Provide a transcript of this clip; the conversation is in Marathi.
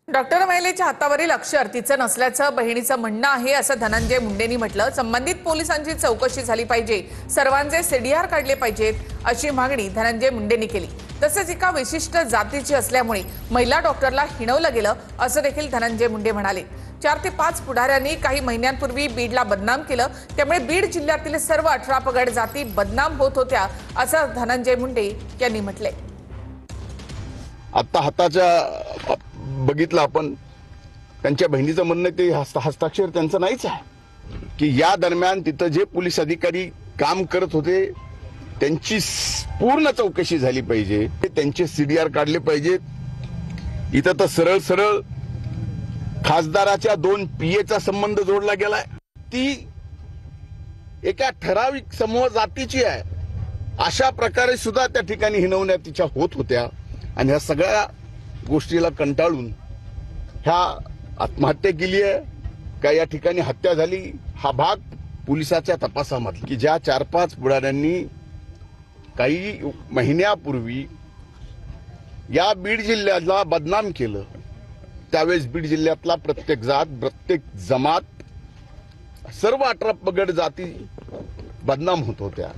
डॉक्टर महिलेच्या हातावरील अक्षर तिचं नसल्याचं बहिणीचं म्हणणं आहे असं धनंजय मुंडेंनी म्हटलं। संबंधित पोलिसांची चौकशी झाली पाहिजे, सर्वांचे सीडीआर काढले पाहिजेत अशी मागणी धनंजय मुंडेंनी केली। तसेच एका विशिष्ट जातीची असल्यामुळे महिला डॉक्टरला हिणवलं गेलं असं देखील धनंजय मुंडे म्हणाले। 4 ते 5 पुढाऱ्यांनी काही महिन्यांपूर्वी बीडला बदनाम केलं, त्यामुळे बीड जिल्ह्यातील सर्व 18 पगड जाती बदनाम होत होत्या असं धनंजय मुंडे यांनी म्हटले। आता हाताच्या बघितलं आपण, त्यांच्या बहिणीचं म्हणणं ते हस्ताक्षर त्यांचं नाहीच आहे की या दरम्यान तिथं जे पोलीस अधिकारी काम करत होते त्यांची पूर्ण चौकशी झाली पाहिजे, त्यांचे सीडीआर काढले पाहिजेत। इथं तर सरळ सरळ खासदाराच्या 2 पीएचा संबंध जोडला गेलाय। ती एका ठराविक समूह जातीची आहे, अशा प्रकारे सुद्धा त्या ठिकाणी हिणवण्या तिच्या होत होत्या आणि ह्या सगळ्या गोष्टीला कंटाळून ह्या आत्महत्या केली आहे का या ठिकाणी हत्या झाली, हा भाग पोलिसाच्या तपासामधला की ज्या 4-5 पुढाऱ्यांनी काही महिन्यापूर्वी या बीड जिल्ह्याला बदनाम केलं, त्यावेळेस बीड जिल्ह्यातला प्रत्येक जात, प्रत्येक जमात, सर्व 18 पगड जाती बदनाम होत होत्या।